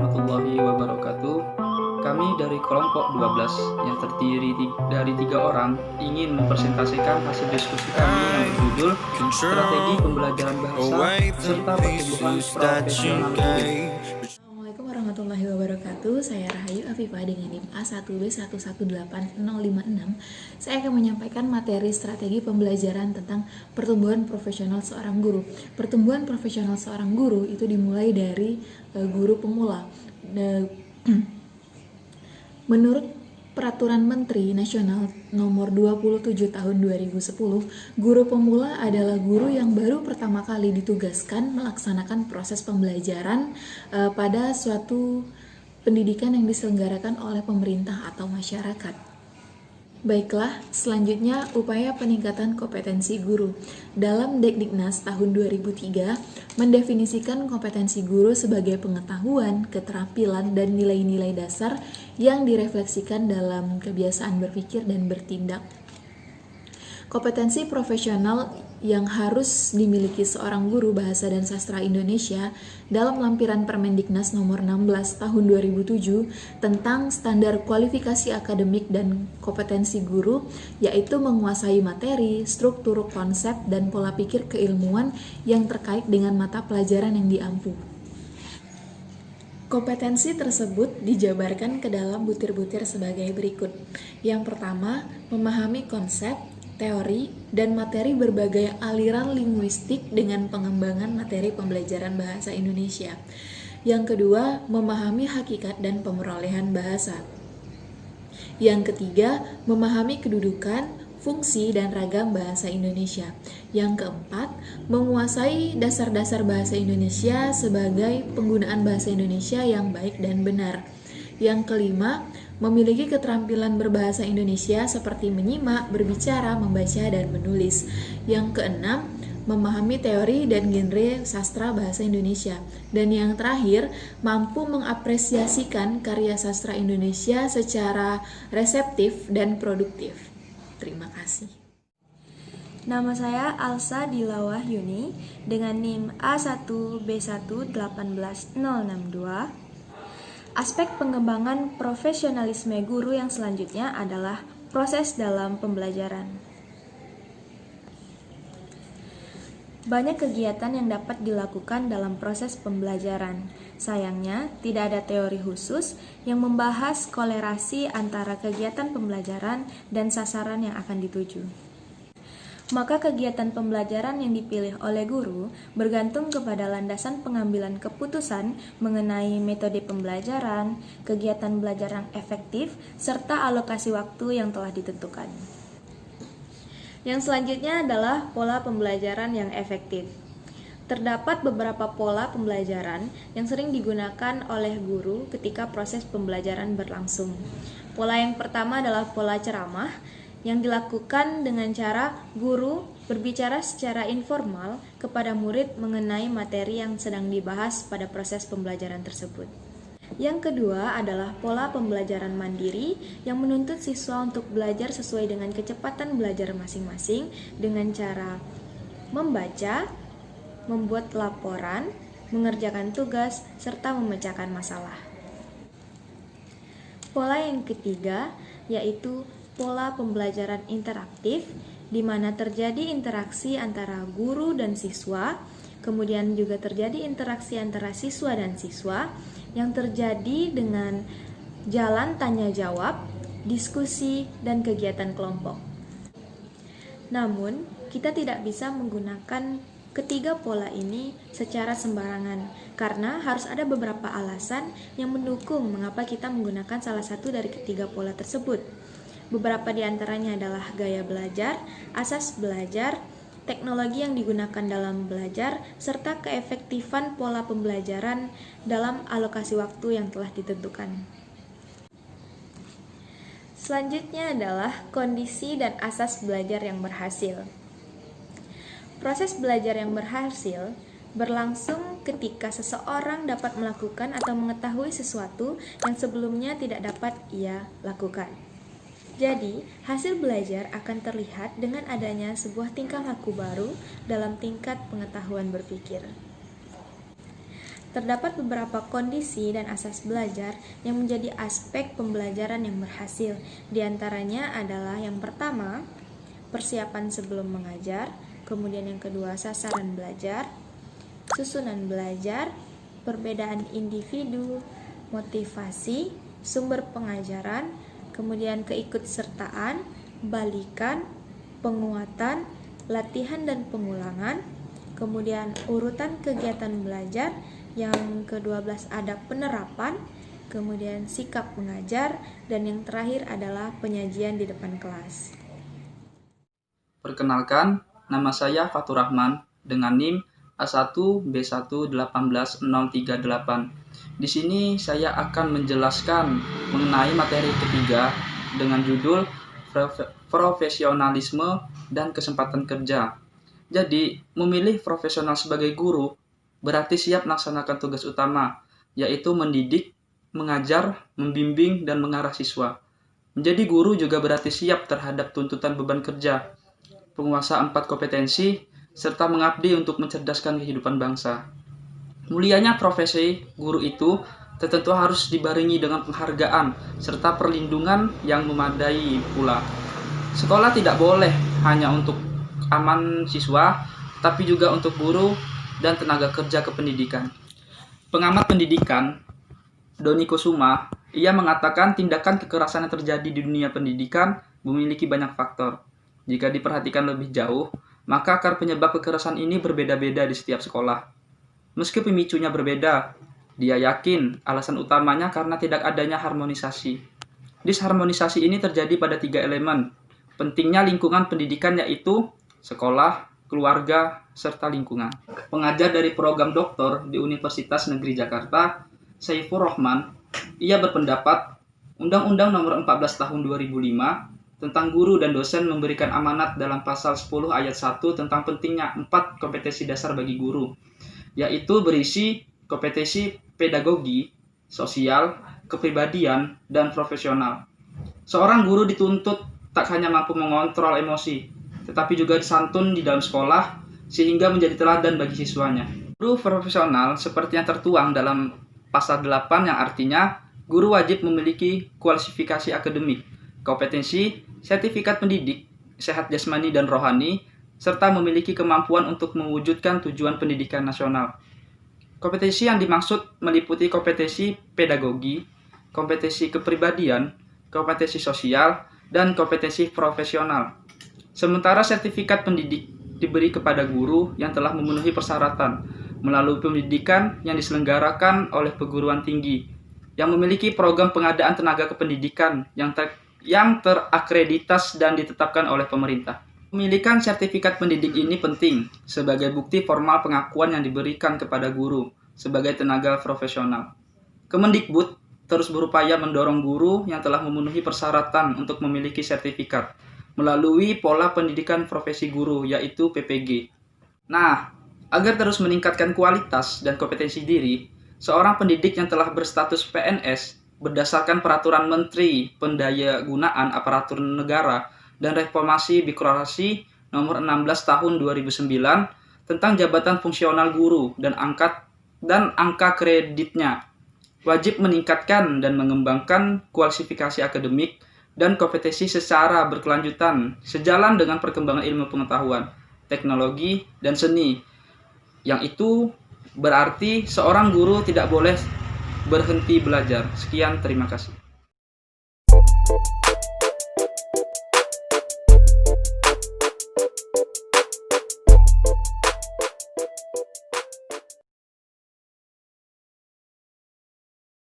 warahmatullahi wabarakatuh. Kami dari kelompok 12 yang terdiri dari 3 orang ingin mempresentasikan hasil diskusi kami yang berjudul Strategi Pembelajaran Bahasa serta Pertumbuhan Profesional Guru. Assalamualaikum warahmatullahi wabarakatuh. Saya Rahayu Afifah dengan NIM A1B118056. Saya akan menyampaikan materi strategi pembelajaran tentang pertumbuhan profesional seorang guru. Pertumbuhan profesional seorang guru itu dimulai dari guru pemula. Menurut Peraturan Menteri Nasional Nomor 27 Tahun 2010, guru pemula adalah guru yang baru pertama kali ditugaskan melaksanakan proses pembelajaran pada suatu pendidikan yang diselenggarakan oleh pemerintah atau masyarakat. Baiklah, selanjutnya upaya peningkatan kompetensi guru. Dalam Dekdiknas tahun 2003 mendefinisikan kompetensi guru sebagai pengetahuan, keterampilan, dan nilai-nilai dasar yang direfleksikan dalam kebiasaan berpikir dan bertindak. Kompetensi profesional yang harus dimiliki seorang guru bahasa dan sastra Indonesia dalam lampiran Permendiknas nomor 16 tahun 2007 tentang standar kualifikasi akademik dan kompetensi guru, yaitu menguasai materi, struktur, konsep, dan pola pikir keilmuan yang terkait dengan mata pelajaran yang diampu. Kompetensi tersebut dijabarkan ke dalam butir-butir sebagai berikut. Yang pertama, memahami konsep, teori, dan materi berbagai aliran linguistik dengan pengembangan materi pembelajaran bahasa Indonesia. Yang kedua, memahami hakikat dan pemerolehan bahasa. Yang ketiga, memahami kedudukan, fungsi, dan ragam bahasa Indonesia. Yang keempat, menguasai dasar-dasar bahasa Indonesia sebagai penggunaan bahasa Indonesia yang baik dan benar. Yang kelima, memiliki keterampilan berbahasa Indonesia seperti menyimak, berbicara, membaca, dan menulis. Yang keenam, memahami teori dan genre sastra bahasa Indonesia. Dan yang terakhir, mampu mengapresiasikan karya sastra Indonesia secara reseptif dan produktif. Terima kasih. Nama saya Alsa Dilawah Yuni dengan NIM A1B1818062. Aspek pengembangan profesionalisme guru yang selanjutnya adalah proses dalam pembelajaran. Banyak kegiatan yang dapat dilakukan dalam proses pembelajaran. Sayangnya, tidak ada teori khusus yang membahas kolerasi antara kegiatan pembelajaran dan sasaran yang akan dituju. Maka kegiatan pembelajaran yang dipilih oleh guru bergantung kepada landasan pengambilan keputusan mengenai metode pembelajaran, kegiatan belajar yang efektif, serta alokasi waktu yang telah ditentukan. Yang selanjutnya adalah pola pembelajaran yang efektif. Terdapat beberapa pola pembelajaran yang sering digunakan oleh guru ketika proses pembelajaran berlangsung. Pola yang pertama adalah pola ceramah, yang dilakukan dengan cara guru berbicara secara informal kepada murid mengenai materi yang sedang dibahas pada proses pembelajaran tersebut. Yang kedua adalah pola pembelajaran mandiri yang menuntut siswa untuk belajar sesuai dengan kecepatan belajar masing-masing dengan cara membaca, membuat laporan, mengerjakan tugas, serta memecahkan masalah. Pola yang ketiga yaitu pola pembelajaran interaktif, di mana terjadi interaksi antara guru dan siswa, kemudian juga terjadi interaksi antara siswa dan siswa, yang terjadi dengan jalan tanya-jawab, diskusi, dan kegiatan kelompok. Namun, kita tidak bisa menggunakan ketiga pola ini secara sembarangan, karena harus ada beberapa alasan yang mendukung mengapa kita menggunakan salah satu dari ketiga pola tersebut. Beberapa di antaranya adalah gaya belajar, asas belajar, teknologi yang digunakan dalam belajar, serta keefektifan pola pembelajaran dalam alokasi waktu yang telah ditentukan. Selanjutnya adalah kondisi dan asas belajar yang berhasil. Proses belajar yang berhasil berlangsung ketika seseorang dapat melakukan atau mengetahui sesuatu yang sebelumnya tidak dapat ia lakukan. Jadi, hasil belajar akan terlihat dengan adanya sebuah tingkah laku baru dalam tingkat pengetahuan berpikir. Terdapat beberapa kondisi dan asas belajar yang menjadi aspek pembelajaran yang berhasil. Di antaranya adalah yang pertama, persiapan sebelum mengajar, kemudian yang kedua, sasaran belajar, susunan belajar, perbedaan individu, motivasi, sumber pengajaran, kemudian keikutsertaan, balikan, penguatan, latihan dan pengulangan, kemudian urutan kegiatan belajar, yang ke-12 ada penerapan, kemudian sikap mengajar, dan yang terakhir adalah penyajian di depan kelas. Perkenalkan, nama saya Fatur Rahman dengan NIM A1B1818038. Di sini saya akan menjelaskan mengenai materi ketiga dengan judul profesionalisme dan kesempatan kerja. Jadi, memilih profesional sebagai guru berarti siap melaksanakan tugas utama, yaitu mendidik, mengajar, membimbing, dan mengarah siswa. Menjadi guru juga berarti siap terhadap tuntutan beban kerja, penguasa 4 kompetensi, serta mengabdi untuk mencerdaskan kehidupan bangsa. Mulianya profesi guru itu tentu harus dibarengi dengan penghargaan serta perlindungan yang memadai pula. Sekolah tidak boleh hanya untuk aman siswa, tapi juga untuk guru dan tenaga kerja kependidikan. Pengamat pendidikan Doni Kusuma, ia mengatakan tindakan kekerasan yang terjadi di dunia pendidikan memiliki banyak faktor. Jika diperhatikan lebih jauh, maka akar penyebab kekerasan ini berbeda-beda di setiap sekolah. Meski pemicunya berbeda, dia yakin alasan utamanya karena tidak adanya harmonisasi. Disharmonisasi ini terjadi pada 3 elemen. Pentingnya lingkungan pendidikan yaitu sekolah, keluarga, serta lingkungan. Pengajar dari program doktor di Universitas Negeri Jakarta, Saifur Rahman, ia berpendapat Undang-Undang Nomor 14 Tahun 2005 tentang guru dan dosen memberikan amanat dalam pasal 10 ayat 1 tentang pentingnya 4 kompetensi dasar bagi guru, yaitu berisi kompetensi pedagogi, sosial, kepribadian, dan profesional. Seorang guru dituntut tak hanya mampu mengontrol emosi, tetapi juga disantun di dalam sekolah sehingga menjadi teladan bagi siswanya. Guru profesional seperti yang tertuang dalam pasal 8 yang artinya guru wajib memiliki kualifikasi akademik, kompetensi, sertifikat pendidik, sehat jasmani dan rohani, serta memiliki kemampuan untuk mewujudkan tujuan pendidikan nasional. Kompetensi yang dimaksud meliputi kompetensi pedagogi, kompetensi kepribadian, kompetensi sosial, dan kompetensi profesional. Sementara sertifikat pendidik diberi kepada guru yang telah memenuhi persyaratan melalui pendidikan yang diselenggarakan oleh perguruan tinggi yang memiliki program pengadaan tenaga kependidikan yang terakreditas dan ditetapkan oleh pemerintah. Pemilikan sertifikat pendidik ini penting sebagai bukti formal pengakuan yang diberikan kepada guru sebagai tenaga profesional. Kemendikbud terus berupaya mendorong guru yang telah memenuhi persyaratan untuk memiliki sertifikat melalui pola pendidikan profesi guru, yaitu PPG. Nah, agar terus meningkatkan kualitas dan kompetensi diri, seorang pendidik yang telah berstatus PNS berdasarkan Peraturan Menteri Pendayagunaan Aparatur Negara dan Reformasi Birokrasi Nomor 16 Tahun 2009 tentang jabatan fungsional guru dan angka kreditnya, wajib meningkatkan dan mengembangkan kualifikasi akademik dan kompetensi secara berkelanjutan sejalan dengan perkembangan ilmu pengetahuan, teknologi, dan seni. Yang itu berarti seorang guru tidak boleh berhenti belajar. Sekian, terima kasih.